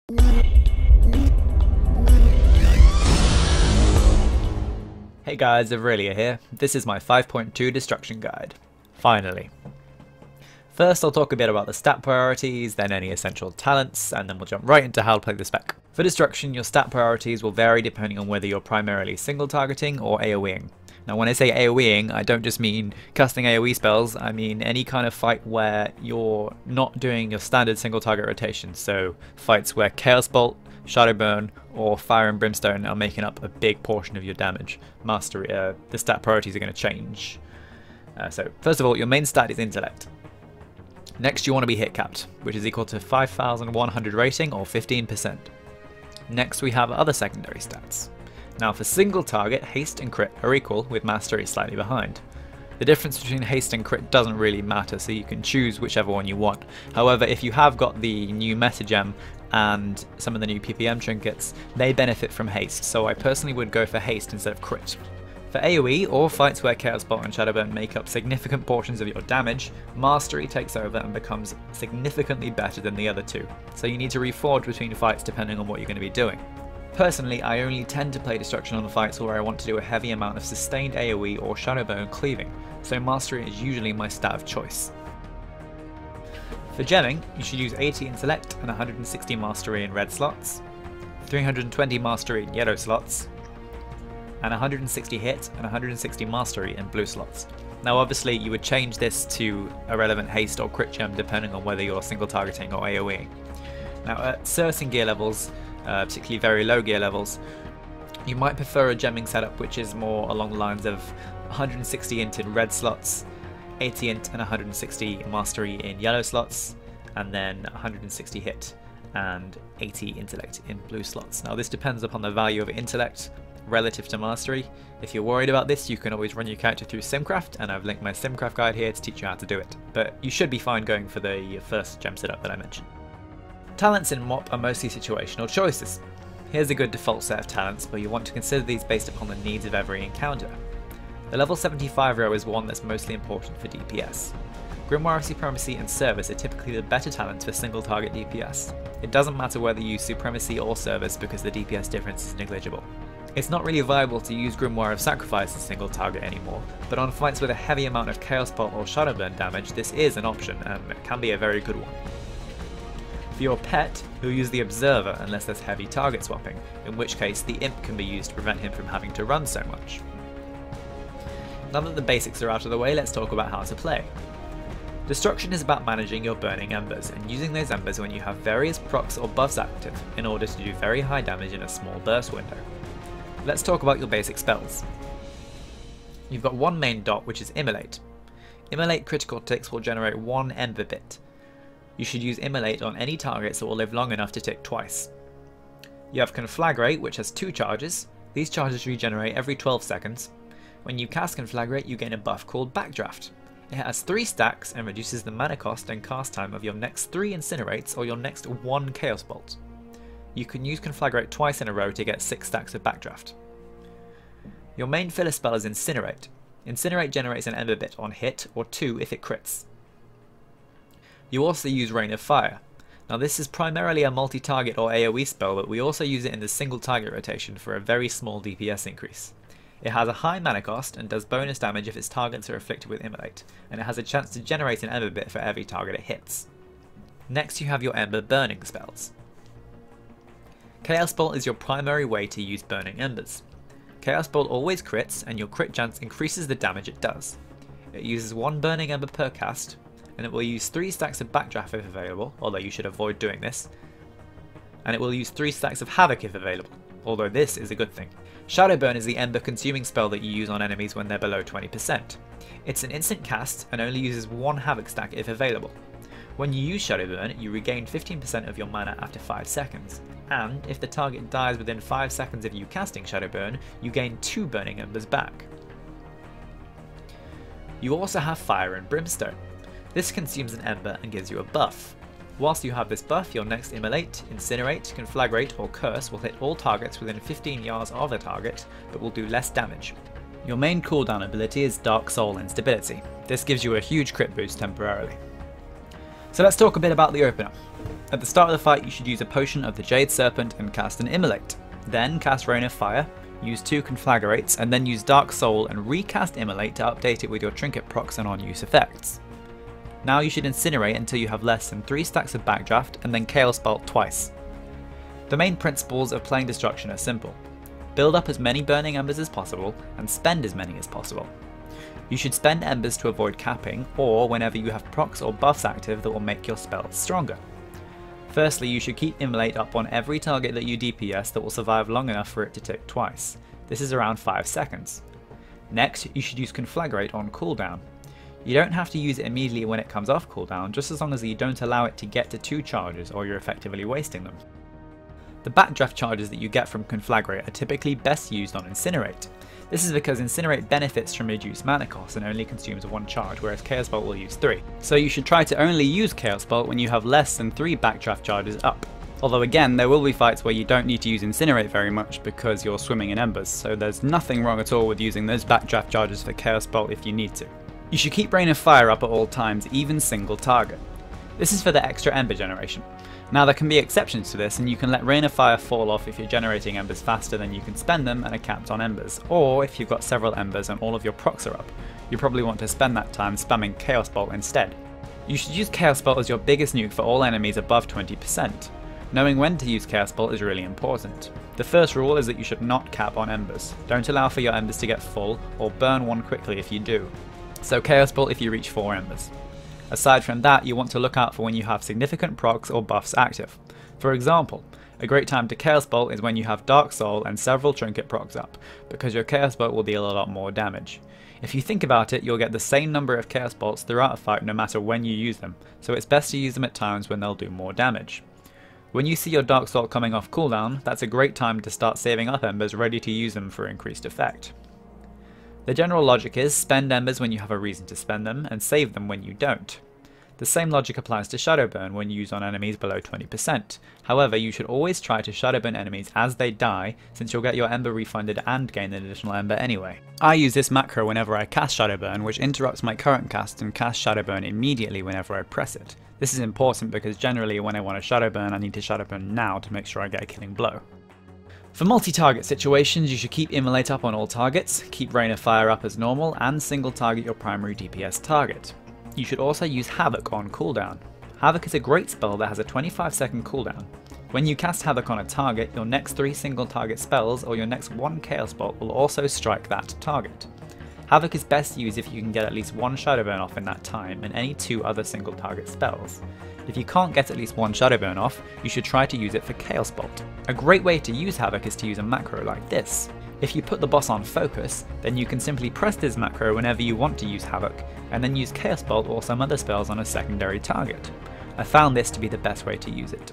Hey guys, Evrelia here. This is my 5.2 destruction guide. Finally. First I'll talk a bit about the stat priorities, then any essential talents, and then we'll jump right into how to play the spec. For destruction, your stat priorities will vary depending on whether you're primarily single targeting or AoEing. Now when I say AoEing, I don't just mean casting AoE spells, I mean any kind of fight where you're not doing your standard single target rotation, so fights where Chaos Bolt, Shadowburn, or Fire and Brimstone are making up a big portion of your damage. Mastery, the stat priorities are going to change. So first of all, your main stat is Intellect. Next you want to be hit capped, which is equal to 5100 rating or 15%. Next we have other secondary stats. Now for single target, haste and crit are equal, with mastery slightly behind. The difference between haste and crit doesn't really matter, so you can choose whichever one you want. However, if you have got the new meta gem and some of the new PPM trinkets, they benefit from haste, so I personally would go for haste instead of crit. For AoE, or fights where Chaos Bolt and Shadowburn make up significant portions of your damage, Mastery takes over and becomes significantly better than the other two, so you need to reforge between fights depending on what you're going to be doing. Personally, I only tend to play Destruction on the fights where I want to do a heavy amount of sustained AoE or Shadowburn cleaving, so Mastery is usually my stat of choice. For gemming, you should use 80 Intellect and 160 Mastery in red slots, 320 Mastery in yellow slots, and 160 hit and 160 Mastery in blue slots. Now obviously you would change this to a relevant haste or crit gem depending on whether you're single targeting or AoE. Now at certain gear levels, particularly very low gear levels, you might prefer a gemming setup which is more along the lines of 160 int in red slots, 80 int and 160 mastery in yellow slots, and then 160 hit and 80 intellect in blue slots. Now this depends upon the value of intellect relative to mastery. If you're worried about this, you can always run your character through Simcraft, and I've linked my Simcraft guide here to teach you how to do it. But you should be fine going for the first gem setup that I mentioned. Talents in MoP are mostly situational choices. Here's a good default set of talents, but you want to consider these based upon the needs of every encounter. The level 75 row is one that's mostly important for DPS. Grimoire of Supremacy and Service are typically the better talents for single target DPS. It doesn't matter whether you use Supremacy or Service because the DPS difference is negligible. It's not really viable to use Grimoire of Sacrifice as single target anymore, but on fights with a heavy amount of Chaos Bolt or Shadowburn damage, this is an option and it can be a very good one. For your pet, you'll use the Observer unless there's heavy target swapping, in which case the Imp can be used to prevent him from having to run so much. Now that the basics are out of the way, let's talk about how to play. Destruction is about managing your burning embers and using those embers when you have various procs or buffs active in order to do very high damage in a small burst window. Let's talk about your basic spells. You've got one main dot, which is Immolate. Immolate critical ticks will generate one ember bit. You should use Immolate on any targets that will live long enough to tick twice. You have Conflagrate, which has 2 charges. These charges regenerate every 12 seconds. When you cast Conflagrate, you gain a buff called Backdraft. It has 3 stacks and reduces the mana cost and cast time of your next 3 Incinerates or your next 1 Chaos Bolt. You can use Conflagrate twice in a row to get 6 stacks of Backdraft. Your main filler spell is Incinerate. Incinerate generates an ember bit on hit or 2 if it crits. You also use Rain of Fire. Now this is primarily a multi-target or AoE spell, but we also use it in the single target rotation for a very small DPS increase. It has a high mana cost and does bonus damage if its targets are afflicted with Immolate, and it has a chance to generate an ember bit for every target it hits. Next you have your ember burning spells. Chaos Bolt is your primary way to use burning embers. Chaos Bolt always crits, and your crit chance increases the damage it does. It uses 1 burning ember per cast, and it will use 3 stacks of Backdraft if available, although you should avoid doing this, and it will use 3 stacks of Havoc if available, although this is a good thing. Shadowburn is the ember consuming spell that you use on enemies when they're below 20%. It's an instant cast and only uses 1 Havoc stack if available. When you use Shadowburn, you regain 15% of your mana after 5 seconds, and if the target dies within 5 seconds of you casting Shadowburn, you gain 2 burning embers back. You also have Fire and Brimstone. This consumes an ember and gives you a buff. Whilst you have this buff, your next Immolate, Incinerate, Conflagrate or Curse will hit all targets within 15 yards of a target, but will do less damage. Your main cooldown ability is Dark Soul Instability. This gives you a huge crit boost temporarily. So let's talk a bit about the opener. At the start of the fight you should use a potion of the Jade Serpent and cast an Immolate. Then cast Rain of Fire, use 2 Conflagrates, and then use Dark Soul and recast Immolate to update it with your trinket procs and on-use effects. Now you should incinerate until you have less than 3 stacks of Backdraft and then Chaos Bolt twice. The main principles of playing Destruction are simple. Build up as many Burning Embers as possible and spend as many as possible. You should spend Embers to avoid capping or whenever you have procs or buffs active that will make your spells stronger. Firstly, you should keep Immolate up on every target that you DPS that will survive long enough for it to tick twice. This is around 5 seconds. Next, you should use Conflagrate on cooldown. You don't have to use it immediately when it comes off cooldown, just as long as you don't allow it to get to 2 charges or you're effectively wasting them. The backdraft charges that you get from Conflagrate are typically best used on Incinerate. This is because Incinerate benefits from reduced mana cost and only consumes 1 charge, whereas Chaos Bolt will use 3. So you should try to only use Chaos Bolt when you have less than 3 backdraft charges up. Although again, there will be fights where you don't need to use Incinerate very much because you're swimming in embers, so there's nothing wrong at all with using those backdraft charges for Chaos Bolt if you need to. You should keep Rain of Fire up at all times, even single target. This is for the extra ember generation. Now there can be exceptions to this, and you can let Rain of Fire fall off if you're generating embers faster than you can spend them and are capped on embers, or if you've got several embers and all of your procs are up. You probably want to spend that time spamming Chaos Bolt instead. You should use Chaos Bolt as your biggest nuke for all enemies above 20%. Knowing when to use Chaos Bolt is really important. The first rule is that you should not cap on embers. Don't allow for your embers to get full, or burn one quickly if you do. So Chaos Bolt if you reach 4 embers. Aside from that, you want to look out for when you have significant procs or buffs active. For example, a great time to Chaos Bolt is when you have Dark Soul and several trinket procs up, because your Chaos Bolt will deal a lot more damage. If you think about it, you'll get the same number of Chaos Bolts throughout a fight no matter when you use them, so it's best to use them at times when they'll do more damage. When you see your Dark Soul coming off cooldown, that's a great time to start saving up embers ready to use them for increased effect. The general logic is spend embers when you have a reason to spend them, and save them when you don't. The same logic applies to Shadow Burn when used on enemies below 20%. However, you should always try to Shadow Burn enemies as they die, since you'll get your ember refunded and gain an additional ember anyway. I use this macro whenever I cast Shadow Burn, which interrupts my current cast and casts Shadow Burn immediately whenever I press it. This is important because generally when I want to Shadow Burn, I need to Shadow Burn now to make sure I get a killing blow. For multi-target situations, you should keep Immolate up on all targets, keep Rain of Fire up as normal, and single target your primary DPS target. You should also use Havoc on cooldown. Havoc is a great spell that has a 25-second cooldown. When you cast Havoc on a target, your next 3 single target spells or your next 1 Chaos Bolt will also strike that target. Havoc is best used if you can get at least 1 Shadow Burn off in that time and any 2 other single target spells. If you can't get at least 1 Shadow Burn off, you should try to use it for Chaos Bolt. A great way to use Havoc is to use a macro like this. If you put the boss on focus, then you can simply press this macro whenever you want to use Havoc, and then use Chaos Bolt or some other spells on a secondary target. I found this to be the best way to use it.